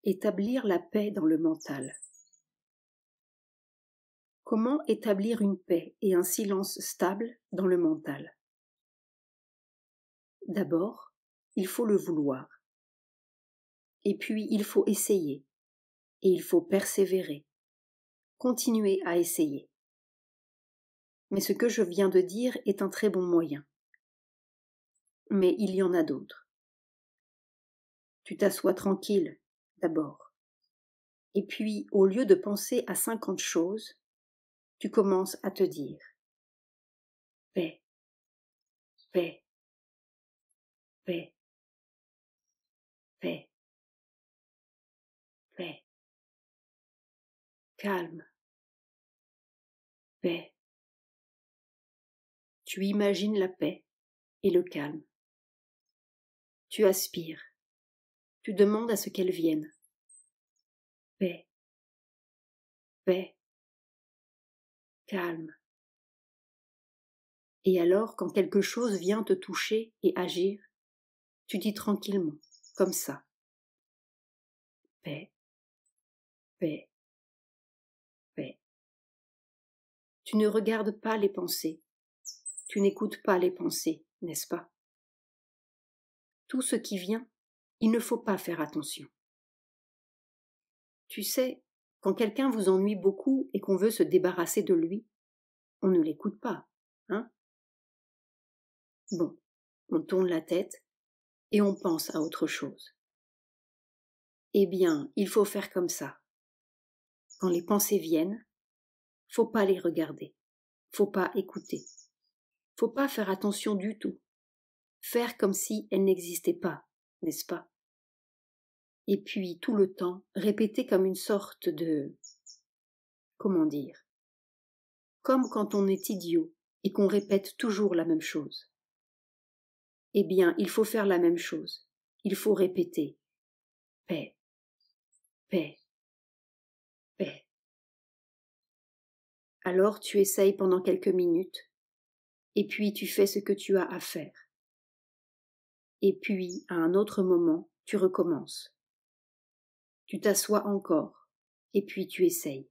Établir la paix dans le mental. Comment établir une paix et un silence stable dans le mental? D'abord, il faut le vouloir. Et puis, il faut essayer. Et il faut persévérer. Continuer à essayer. Mais ce que je viens de dire est un très bon moyen. Mais il y en a d'autres. Tu t'assois tranquille, d'abord. Et puis, au lieu de penser à 50 choses, tu commences à te dire paix, paix, paix, paix, paix, calme, paix. Tu imagines la paix et le calme. Tu aspires. Tu demandes à ce qu'elle vienne. Paix, paix, calme. Et alors, quand quelque chose vient te toucher et agir, tu dis tranquillement, comme ça. Paix, paix, paix. Tu ne regardes pas les pensées. Tu n'écoutes pas les pensées, n'est-ce pas? Tout ce qui vient, il ne faut pas faire attention. Tu sais, quand quelqu'un vous ennuie beaucoup et qu'on veut se débarrasser de lui, on ne l'écoute pas, hein? Bon, on tourne la tête et on pense à autre chose. Eh bien, il faut faire comme ça. Quand les pensées viennent, faut pas les regarder, faut pas écouter, faut pas faire attention du tout, faire comme si elles n'existaient pas, n'est-ce pas? Et puis, tout le temps, répéter comme une sorte de... Comment dire? Comme quand on est idiot et qu'on répète toujours la même chose. Eh bien, il faut faire la même chose. Il faut répéter paix, paix, paix. Alors tu essayes pendant quelques minutes, et puis tu fais ce que tu as à faire. Et puis, à un autre moment, tu recommences. Tu t'assois encore, et puis tu essayes.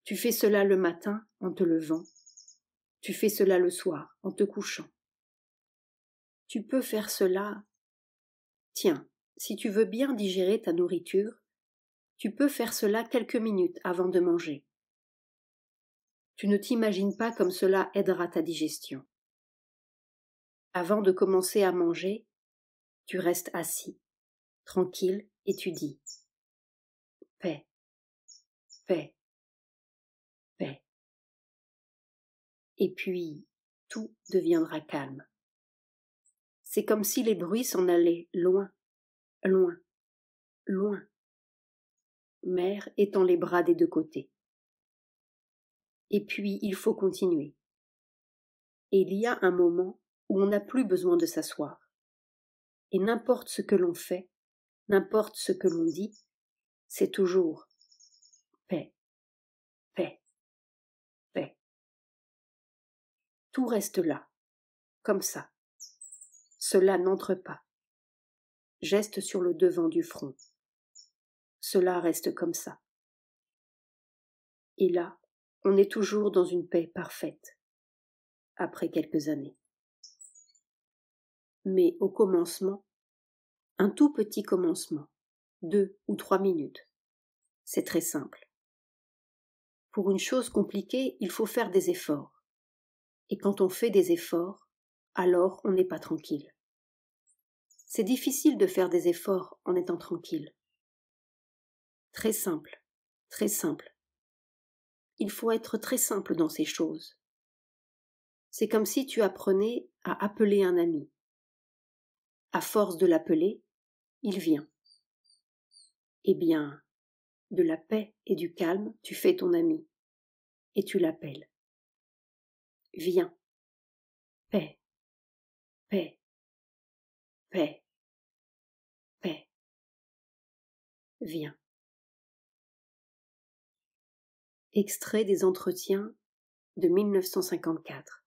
Tu fais cela le matin en te levant. Tu fais cela le soir en te couchant. Tu peux faire cela. Tiens, si tu veux bien digérer ta nourriture, tu peux faire cela quelques minutes avant de manger. Tu ne t'imagines pas comme cela aidera ta digestion. Avant de commencer à manger, tu restes assis, tranquille, et tu dis paix, paix, paix. Et puis, tout deviendra calme. C'est comme si les bruits s'en allaient loin, loin, loin. Mère étend les bras des deux côtés. Et puis, il faut continuer. Et il y a un moment où on n'a plus besoin de s'asseoir. Et n'importe ce que l'on fait, n'importe ce que l'on dit, c'est toujours paix, paix, paix. Tout reste là, comme ça. Cela n'entre pas. Geste sur le devant du front. Cela reste comme ça. Et là, on est toujours dans une paix parfaite, après quelques années. Mais au commencement, un tout petit commencement, 2 ou 3 minutes, c'est très simple. Pour une chose compliquée, il faut faire des efforts. Et quand on fait des efforts, alors on n'est pas tranquille. C'est difficile de faire des efforts en étant tranquille. Très simple, très simple. Il faut être très simple dans ces choses. C'est comme si tu apprenais à appeler un ami. À force de l'appeler, il vient. Eh bien, de la paix et du calme, tu fais ton ami. Et tu l'appelles. Viens. Paix. Paix. Paix. Paix. Viens. Extrait des entretiens de 1954.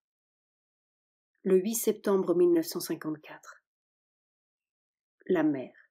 Le 8 septembre 1954. La mère.